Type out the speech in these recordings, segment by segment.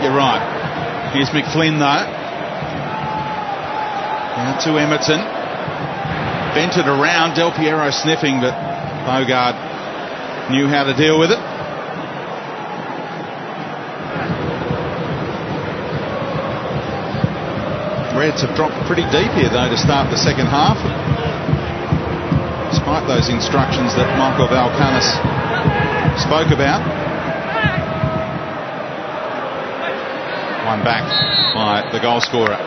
You're right. Here's McFlynn though. Now to Emerton. Bent it around. Del Piero sniffing, but Bogard knew how to deal with it. Reds have dropped pretty deep here though to start the second half, despite those instructions that Michael Valkanis spoke about. One back by the goal scorer.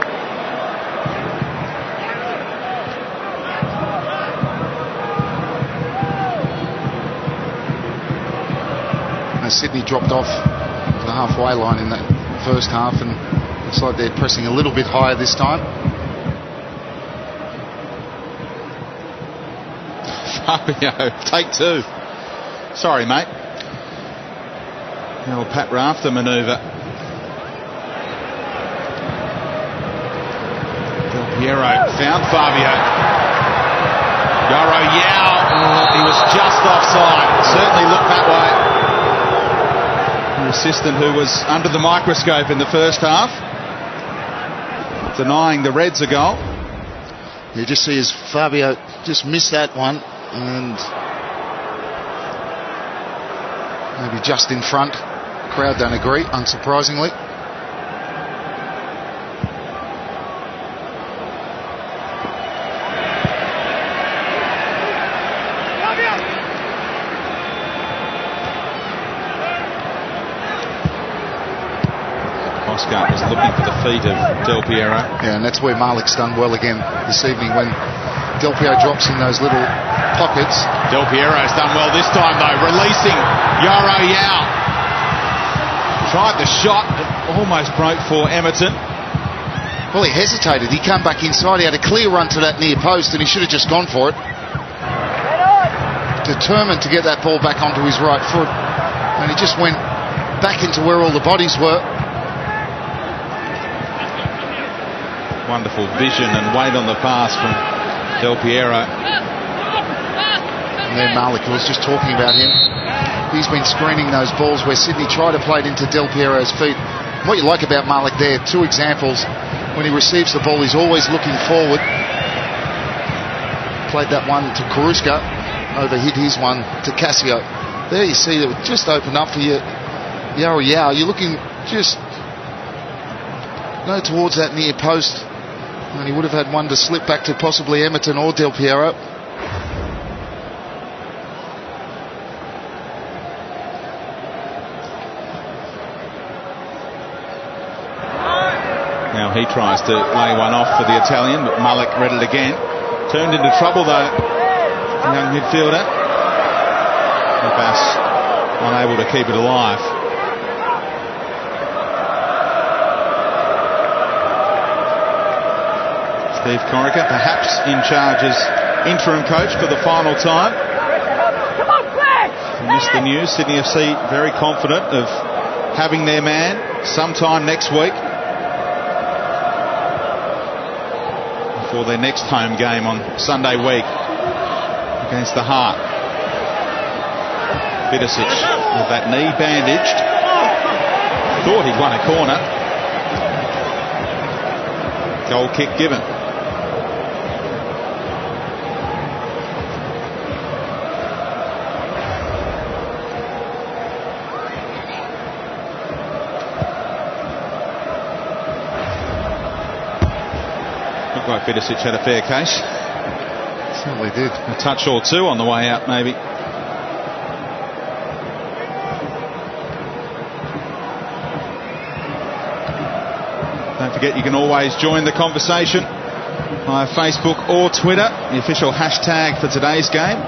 Sydney dropped off the halfway line in that first half, and looks like they're pressing a little bit higher this time. Fabio, take two. Sorry, mate. The old Pat Rafter manoeuvre. Del Piero found Fabio. Yaro Yao, he was just offside. Certainly looked that way. The assistant who was under the microscope in the first half, denying the Reds a goal. You just see as Fabio just missed that one, and maybe just in front. Crowd don't agree, unsurprisingly. Oscar was looking for the feet of Del Piero. Yeah, and that's where Malik's done well again this evening, when Del Piero drops in those little pockets. Del Piero's done well this time though, releasing Yaro Yao. Tried the shot, but almost broke for Emerton. Well, he hesitated. He came back inside. He had a clear run to that near post, and he should have just gone for it. Determined to get that ball back onto his right foot, and he just went back into where all the bodies were. Wonderful vision and weight on the pass from Del Piero. And then Malik was just talking about him. He's been screening those balls where Sydney tried to play it into Del Piero's feet. And what you like about Malik there, two examples. When he receives the ball, he's always looking forward. Played that one to Karuska, overhit his one to Casio. There you see that it just opened up for you. Yaro Yao, you're looking just towards that near post. And he would have had one to slip back to possibly Emerton or Del Piero. Now he tries to lay one off for the Italian, but Malik read it again. Turned into trouble though, the young midfielder. Abbas unable to keep it alive. Steve Corica, perhaps in charge as interim coach for the final time. We missed the news. Sydney FC very confident of having their man sometime next week before their next home game on Sunday week against the Heart. Vidicic with that knee bandaged. Thought he'd won a corner. Goal kick given. Looked like Vidicic had a fair case. Certainly did. A touch or two on the way out, maybe. Don't forget, you can always join the conversation via Facebook or Twitter. The official hashtag for today's game,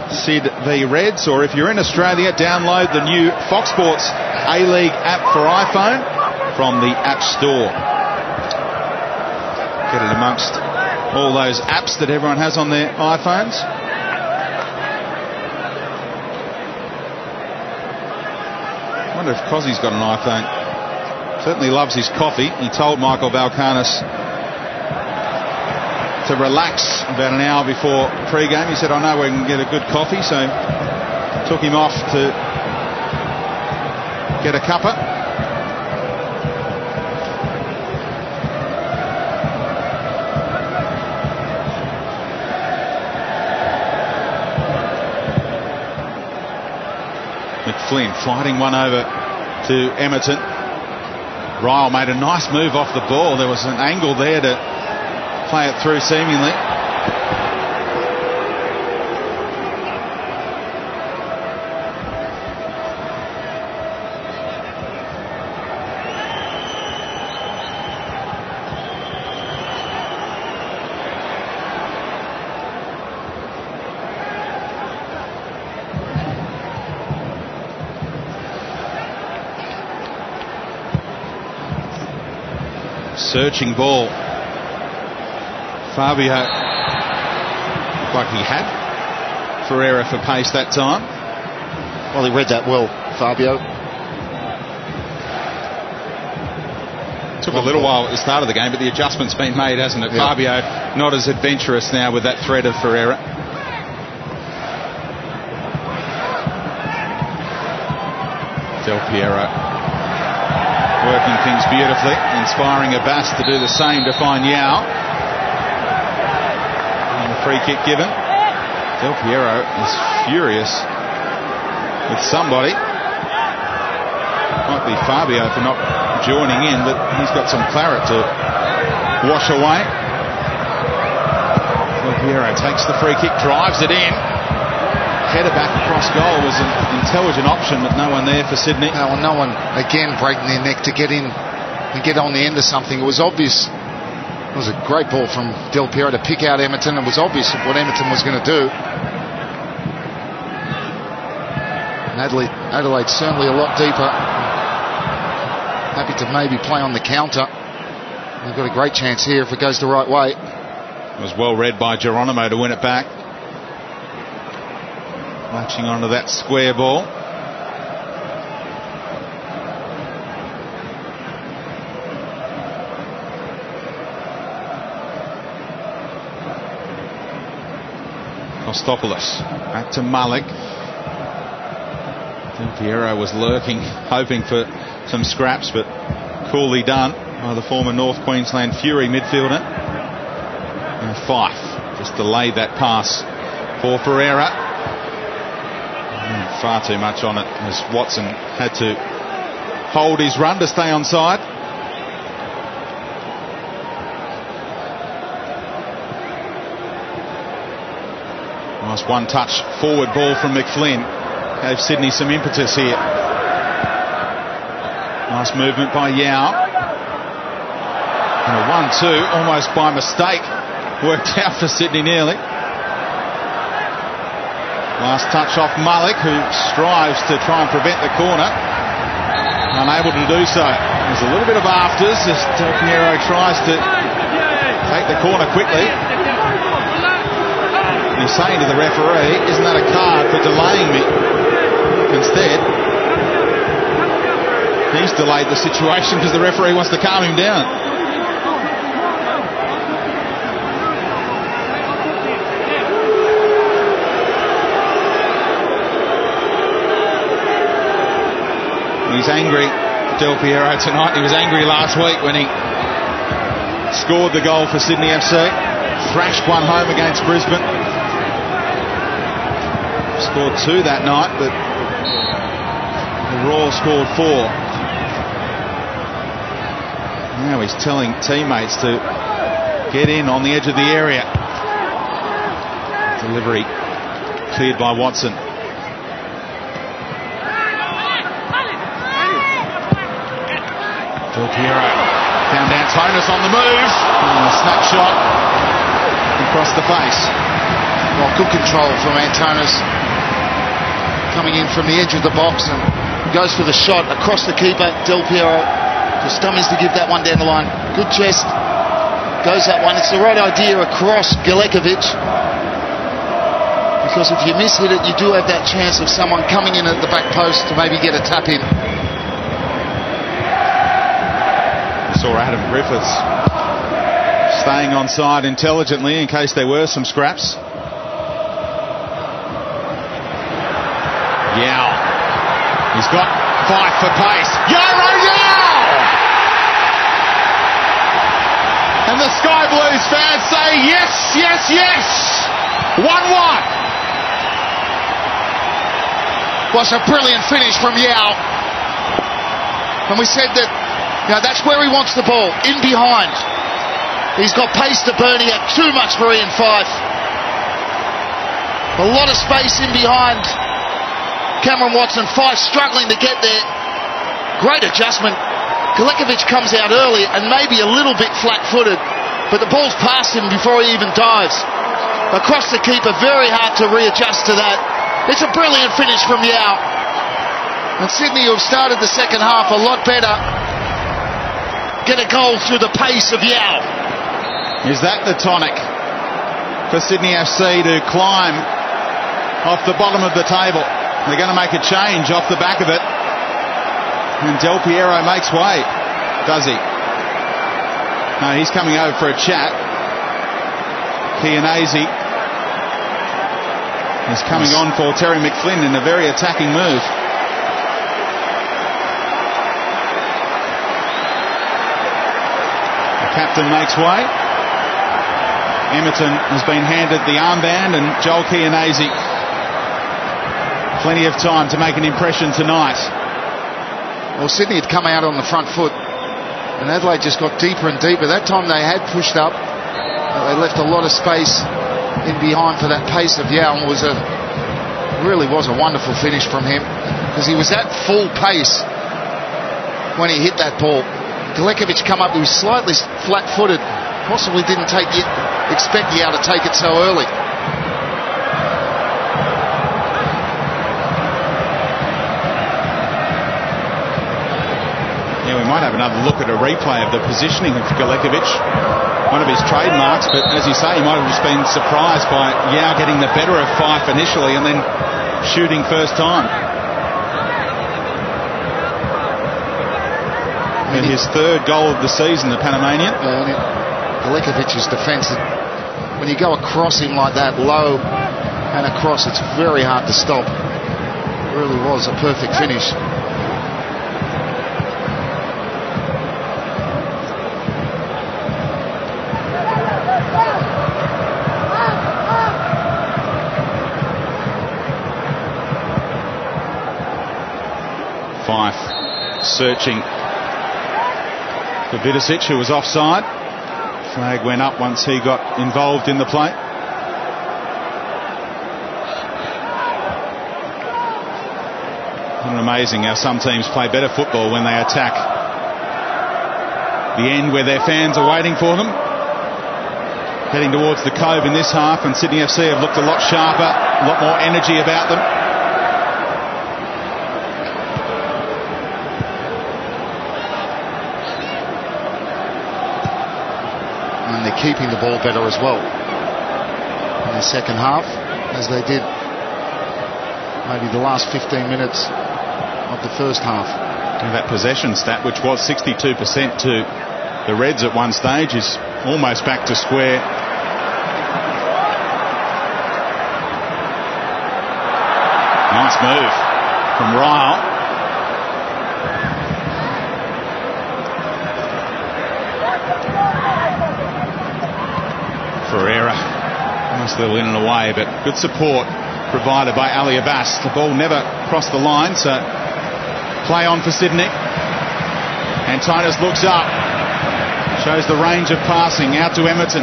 Sid v Reds. Or if you're in Australia, download the new Fox Sports A-League app for iPhone from the App Store. Get it amongst all those apps that everyone has on their iPhones. I wonder if Cozzy's got an iPhone. Certainly loves his coffee. He told Michael Valkanis to relax about an hour before pre-game. He said, I know we can get a good coffee, so took him off to get a cuppa. McFlynn flighting one over to Emerton. Ryle made a nice move off the ball. There was an angle there to play it through seemingly. Searching ball. Fabio looked like he had Ferreira for pace that time. Well, he read that well, Fabio. Took a little while at the start of the game, but the adjustment's been made, hasn't it? Yeah. Fabio not as adventurous now with that threat of Ferreira. Del Piero working things beautifully, inspiring Abbas to do the same to find Yao. And the free kick given. Del Piero is furious with somebody. Might be Fabio for not joining in, but he's got some claret to wash away. Del Piero takes the free kick, drives it in. Header back across goal was an intelligent option, but no one there for Sydney. No one, again, breaking their neck to get in and get on the end of something. It was obvious. It was a great ball from Del Piero to pick out Emerton. It was obvious what Emerton was going to do. And Adelaide certainly a lot deeper. Happy to maybe play on the counter. They've got a great chance here if it goes the right way. It was well read by Geronimo to win it back. Latching onto that square ball. Kostopoulos back to Malik. Del Piero was lurking, hoping for some scraps, but coolly done by the former North Queensland Fury midfielder. And Fife just delayed that pass for Ferreira. Far too much on it as Watson had to hold his run to stay onside. Nice one-touch forward ball from McFlynn. Gave Sydney some impetus here. Nice movement by Yao. And a 1-2 almost by mistake. Worked out for Sydney nearly. Last touch off Malik, who strives to try and prevent the corner. Unable to do so. There's a little bit of afters as Del Piero tries to take the corner quickly. And he's saying to the referee, isn't that a card for delaying me? Instead, he's delayed the situation because the referee wants to calm him down. He's angry, Del Piero, tonight. He was angry last week when he scored the goal for Sydney FC. Thrashed one home against Brisbane. Scored 2 that night, but the Roar scored 4. Now he's telling teammates to get in on the edge of the area. Delivery cleared by Watson. Del Piero found Antonis on the move. A snapshot across the face. Well, good control from Antonis. Coming in from the edge of the box and goes for the shot across the keeper. Del Piero just dummies to give that one down the line. Good chest. Goes that one. It's the right idea across Galekovic. Because if you miss hit it, you do have that chance of someone coming in at the back post to maybe get a tap in. Saw Adam Griffiths staying on side intelligently in case there were some scraps. Yao. He's got Fife for pace. Yaro Yao! And the Sky Blues fans say yes, yes, yes! 1-1. was a brilliant finish from Yao. And we said that, that's where he wants the ball, in behind. He's got pace to burn. He had too much for Ian Fife. A lot of space in behind Cameron Watson. Fife struggling to get there. Great adjustment. Galekovic comes out early and maybe a little bit flat-footed, but the ball's past him before he even dives. Across the keeper, very hard to readjust to that. It's a brilliant finish from Yao. And Sydney, who have started the second half a lot better, get a goal through the pace of Yao. Is that the tonic for Sydney FC to climb off the bottom of the table? They're going to make a change off the back of it. And Del Piero makes way, does he? No, he's coming over for a chat. Chianese is coming on for Terry McFlynn in a very attacking move. The captain makes way. Emerton has been handed the armband, and Joel Chianese, plenty of time to make an impression tonight. Well, Sydney had come out on the front foot, and Adelaide just got deeper and deeper. That time they had pushed up. They left a lot of space in behind for that pace of Yao, and really was a wonderful finish from him, because he was at full pace when he hit that ball. Galekovic come up, he was slightly flat-footed, possibly didn't expect Yao to take it so early. Yeah, we might have another look at a replay of the positioning of Galekovic, one of his trademarks, but as you say, he might have just been surprised by Yao getting the better of Fife initially and then shooting first time. And his third goal of the season, the Panamanian. Galekovic's defence, when you go across him like that, low and across, it's very hard to stop. It really was a perfect finish. Fife searching for Vidicic, who was offside. Flag went up once he got involved in the play. Isn't it amazing how some teams play better football when they attack the end where their fans are waiting for them? Heading towards the Cove in this half, and Sydney FC have looked a lot sharper, a lot more energy about them. And they're keeping the ball better as well in the second half, as they did maybe the last 15 minutes of the first half. And that possession stat, which was 62% to the Reds at one stage, is almost back to square. Nice move from Ryle. Ferreira, nice little in and away, but good support provided by Ali Abbas. The ball never crossed the line, so play on for Sydney. And Titus looks up, shows the range of passing out to Emerton.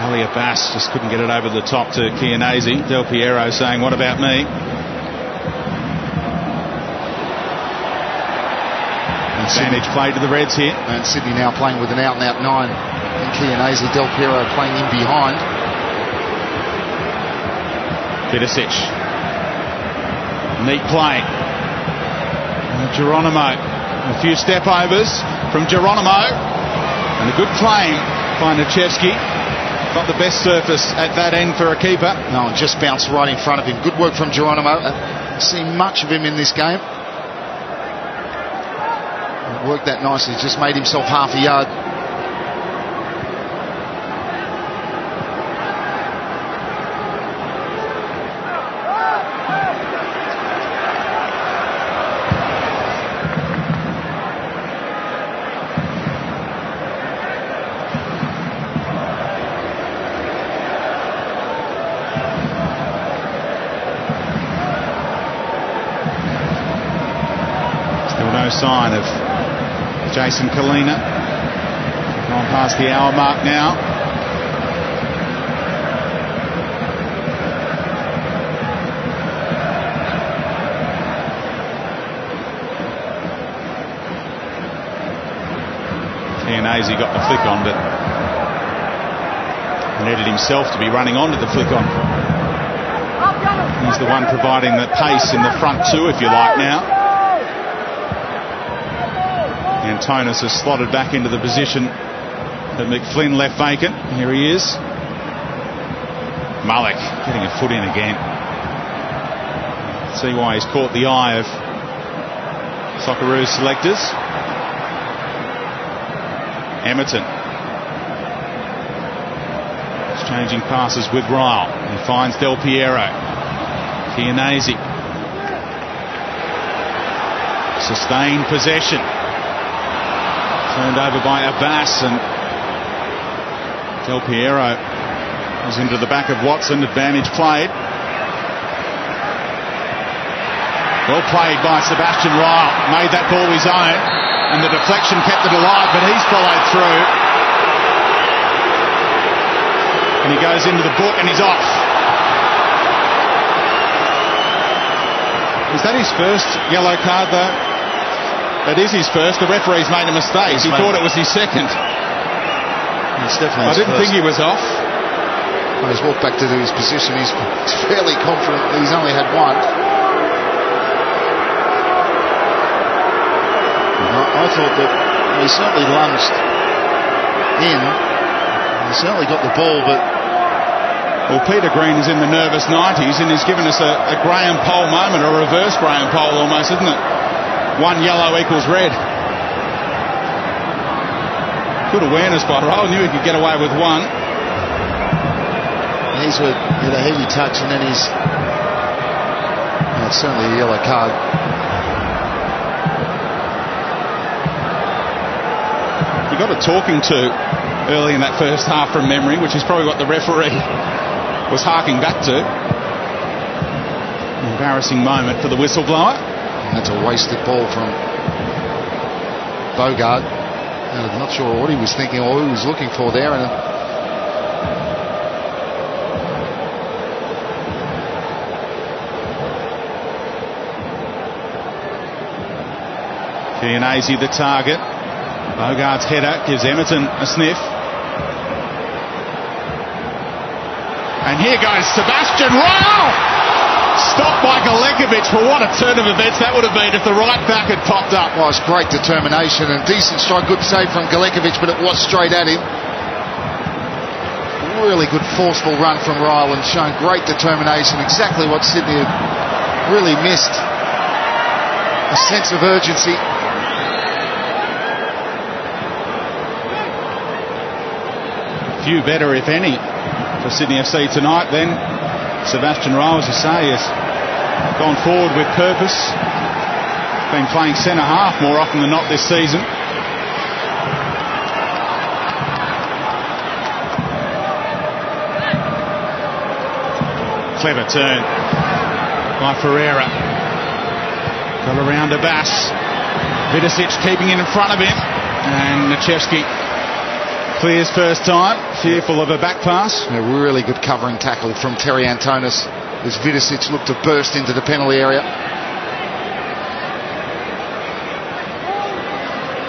Ali Abbas just couldn't get it over the top to Chianese. Del Piero saying, "What about me?" Advantage play to the Reds here. And Sydney now playing with an out-and-out 9. And Chianese, Del Piero playing in behind. Vidicic. Neat play. And Geronimo. A few step-overs from Geronimo. And a good claim by Nichevsky. Not the best surface at that end for a keeper. No, just bounced right in front of him. Good work from Geronimo. I've seen much of him in this game. Worked that nicely, just made himself half a yard. No sign of Jason Kalina. Gone past the hour mark now. He got the flick on, but needed himself to be running onto the flick on. He's the one providing the pace in the front two, if you like, now. Antonis has slotted back into the position that McFlynn left vacant. Here he is. Malik getting a foot in again. See why he's caught the eye of Socceroos selectors. Emerton. Exchanging passes with Ryle. He finds Del Piero. Chianese. Sustained possession. Turned over by Abbas, and Del Piero was into the back of Watson. Advantage played. Well played by Sebastian Ryle. Made that ball his own. And the deflection kept it alive, but he's followed through. And he goes into the book and he's off. Is that his first yellow card, though? That is his first. The referee's made a mistake. He thought it was his second. It's definitely. I didn't think he was off. Well, he's walked back to his position. He's fairly confident that he's only had one. I thought that he certainly lunged in. He certainly got the ball, but... Well, Peter Green is in the nervous 90s, and he's given us a Graham Poll moment, a reverse Graham Poll almost, isn't it? One yellow equals red. Good awareness by Ryle. Knew he could get away with one. He's with a heavy touch, and then he's... It's certainly a yellow card. He got a talking to early in that first half from memory, which is probably what the referee was harking back to. An embarrassing moment for the whistleblower. And that's a wasted ball from Bogart. And I'm not sure what he was thinking or who he was looking for there. And Chianese the target. Bogart's header gives Emerton a sniff. And here goes Sebastian Ryle! Stopped by Galekovic, for what a turn of events that would have been if the right back had popped up. Well, it's great determination and decent strike. Good save from Galekovic, but it was straight at him. Really good forceful run from Ryle and shown great determination. Exactly what Sydney had really missed. A sense of urgency. Few better, if any, for Sydney FC tonight. Then Sebastian Ryle, as you say, has gone forward with purpose. Been playing centre half more often than not this season. Clever turn by Ferreira. Got around Abbas. Vidicic keeping it in front of him, and Nachevsky clears first time, fearful of a back pass. A really good covering tackle from Terry Antonis as Vidicic looked to burst into the penalty area.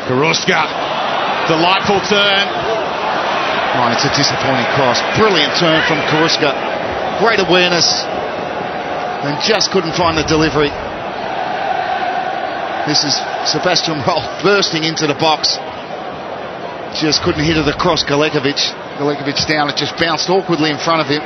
Karuska, delightful turn. Oh, it's a disappointing cross. Brilliant turn from Karuska. Great awareness and just couldn't find the delivery. This is Sebastian Ryle bursting into the box. Just couldn't hit it across Galekovic. Galekovic down, it just bounced awkwardly in front of him.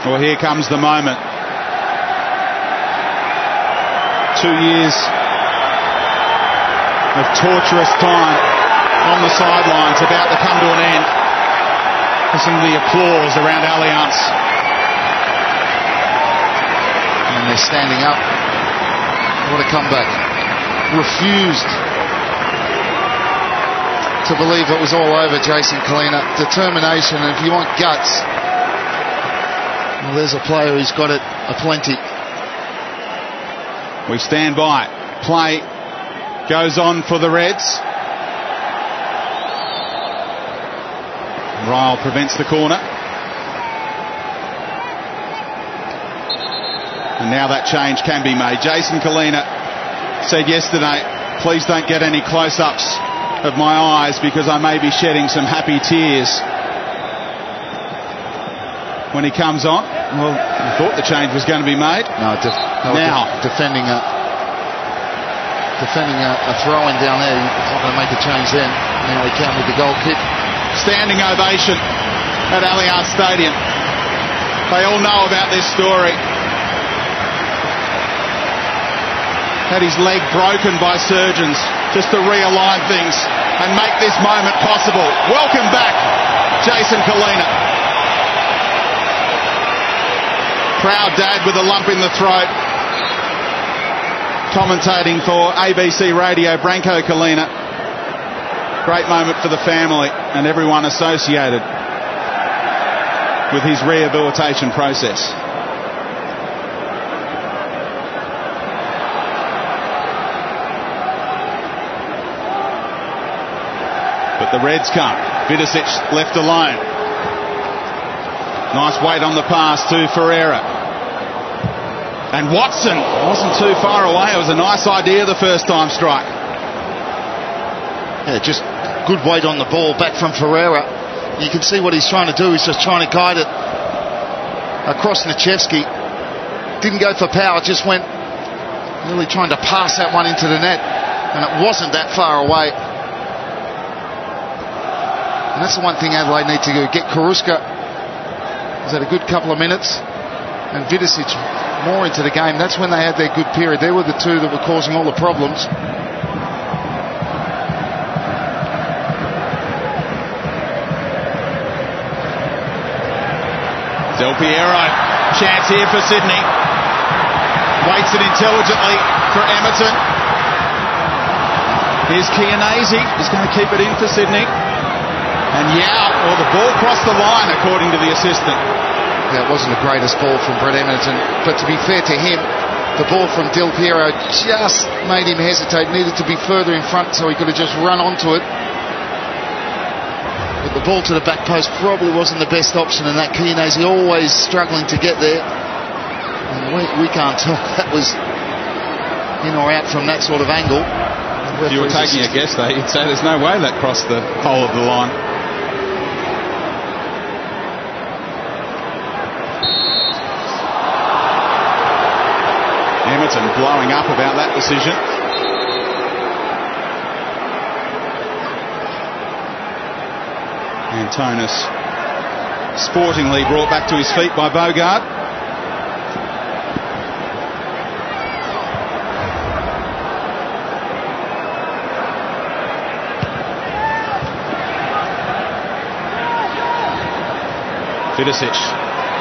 Well, here comes the moment. 2 years of torturous time on the sidelines about to come to an end. Listen to the applause around Allianz. And they're standing up. What a comeback. Refused to believe it was all over, Jason Kalina. Determination, and if you want guts, well, there's a player who's got it aplenty. We stand by. Play goes on for the Reds. Ryle prevents the corner. And now that change can be made. Jason Kalina said yesterday, please don't get any close-ups of my eyes because I may be shedding some happy tears when he comes on. Well, I thought the change was going to be made. No, defending a throw-in down there. He's not going to make a change then. Now he can with the goal kick. Standing ovation at Allianz Stadium. They all know about this story. Had his leg broken by surgeons just to realign things and make this moment possible. Welcome back, Jason Kalina. Proud dad with a lump in the throat. Commentating for ABC Radio, Branko Kalina. Great moment for the family and everyone associated with his rehabilitation process. But the Reds come. Vidicic left alone. Nice weight on the pass to Ferreira. And Watson wasn't too far away. It was a nice idea the first time strike. Yeah, just good weight on the ball back from Ferreira. You can see what he's trying to do. He's just trying to guide it across Nichevsky. Didn't go for power, just went really trying to pass that one into the net. And it wasn't that far away. And that's the one thing Adelaide need to do. Get Karuska. He's had a good couple of minutes. And Vidicic more into the game. That's when they had their good period. They were the two that were causing all the problems. Del Piero, chance here for Sydney. Waits it intelligently for Emerton. Here's Chianese. He's going to keep it in for Sydney. And the ball crossed the line, according to the assistant. Yeah, it wasn't the greatest ball from Brett Emerton, but to be fair to him, the ball from Del Piero just made him hesitate. Needed to be further in front so he could have just run onto it. But the ball to the back post probably wasn't the best option, and that Chianese always struggling to get there. And we can't tell if that was in or out from that sort of angle. If you were taking a guess, though, you'd say there's no way that crossed the hole of the line. Emerton blowing up about that decision. Antonis sportingly brought back to his feet by Bogart. Vidicic,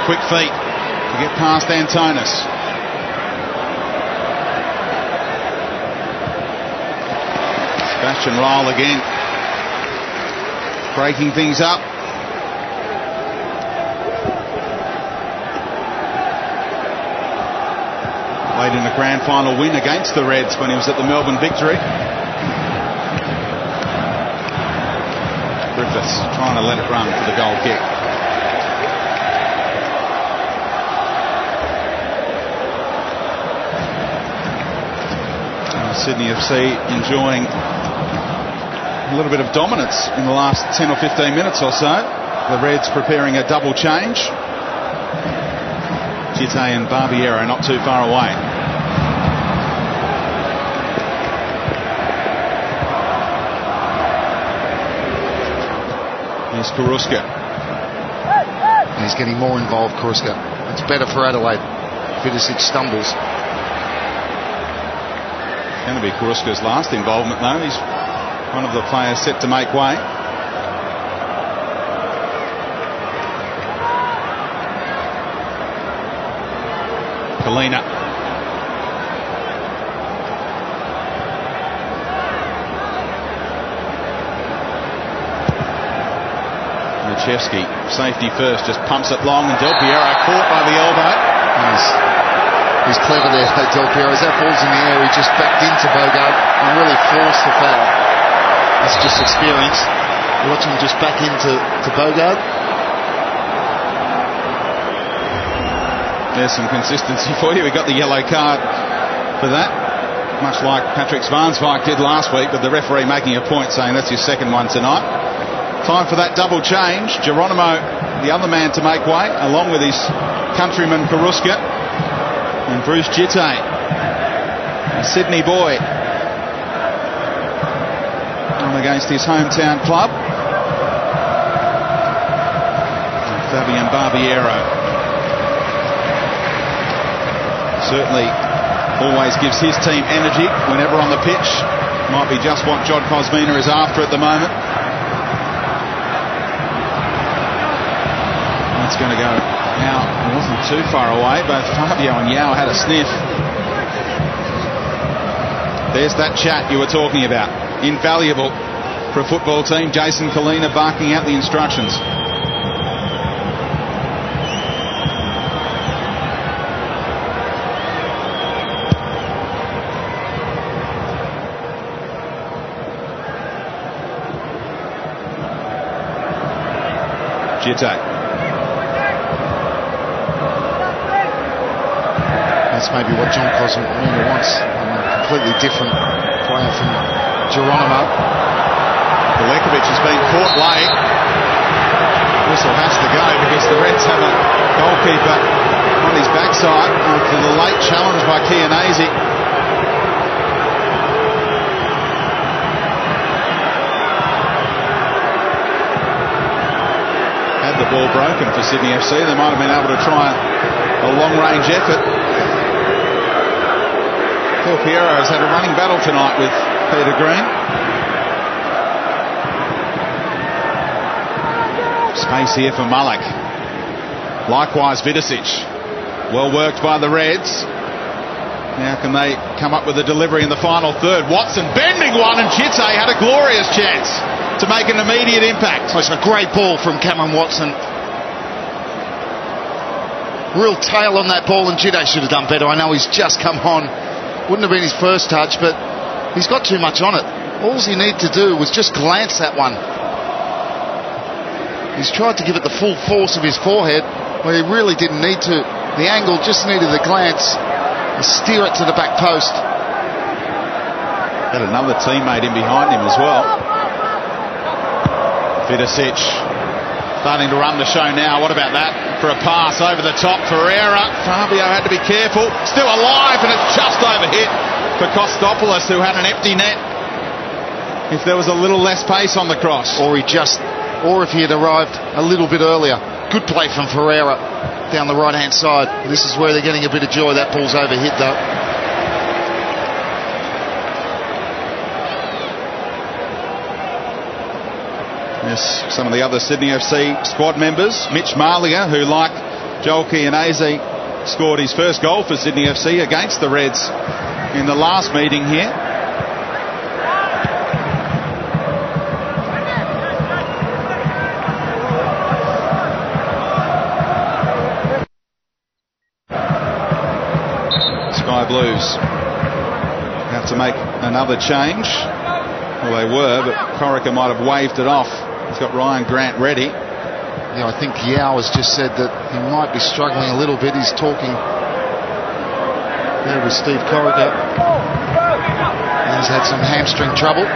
quick feet to get past Antonis. Sebastian Ryle again, breaking things up. Played in a grand final win against the Reds when he was at the Melbourne Victory. Griffiths trying to let it run for the goal kick. Sydney FC enjoying a little bit of dominance in the last 10 or 15 minutes or so. The Reds preparing a double change. Gite and Barbiero not too far away. Here's Karuska. And he's getting more involved, Karuska. It's better for Adelaide. Vidicic stumbles. Going to be Karuska's last involvement, though. He's one of the players set to make way. Kalina. Chevsky, safety first, just pumps it long, and Del Piero caught by the elbow. He's clever there, Del Piero. As that ball's in the air, he just backed into Bogard and really forced the foul. That's just experience. Watch him just back into Bogard. There's some consistency for you. We got the yellow card for that, much like Patrick Zwanswijk did last week, but the referee making a point saying that's your second one tonight. Time for that double change. Geronimo, the other man to make way, along with his countryman Karuska, and Bruce Jitte, a Sydney boy, on against his hometown club. And Fabian Barbiero certainly always gives his team energy whenever on the pitch. Might be just what John Cosmina is after at the moment. It's going to go out. It wasn't too far away. Both Fabio and Yao had a sniff. There's that chat you were talking about. Invaluable for a football team. Jason Kalina barking out the instructions. Jitte. That's maybe what John Cosmina wants. A completely different player from Geronimo. Belekovic has been caught late. Whistle has to go because the Reds have a goalkeeper on his backside after the late challenge by Chianese. Had the ball broken for Sydney FC, they might have been able to try a long-range effort. Del Piero has had a running battle tonight with Peter Green. Space here for Malik. Likewise Vidicic. Well worked by the Reds. Now can they come up with a delivery in the final third? Watson bending one, and Jitte had a glorious chance to make an immediate impact. Oh, it's a great ball from Cameron Watson. Real tail on that ball, and Jitte should have done better. I know he's just come on. Wouldn't have been his first touch, but he's got too much on it. All he needed to do was just glance that one. He's tried to give it the full force of his forehead, where he really didn't need to. The angle just needed the glance and steer it to the back post. Had another teammate in behind him as well. Vidicic starting to run the show now. What about that? For a pass over the top, Ferreira. Fabio had to be careful. Still alive, and it's just overhit for Kostopoulos, who had an empty net. If there was a little less pace on the cross. Or if he had arrived a little bit earlier. Good play from Ferreira down the right-hand side. This is where they're getting a bit of joy. That ball's overhit, though. Yes, some of the other Sydney FC squad members. Mitch Malia, who, like Joel Chianese, scored his first goal for Sydney FC against the Reds in the last meeting here. Sky Blues have to make another change. Well, they were, but Corica might have waved it off. He's got Ryan Grant ready. Yeah, I think Yao has just said that he might be struggling a little bit. He's talking there with Steve Corica. He's had some hamstring trouble.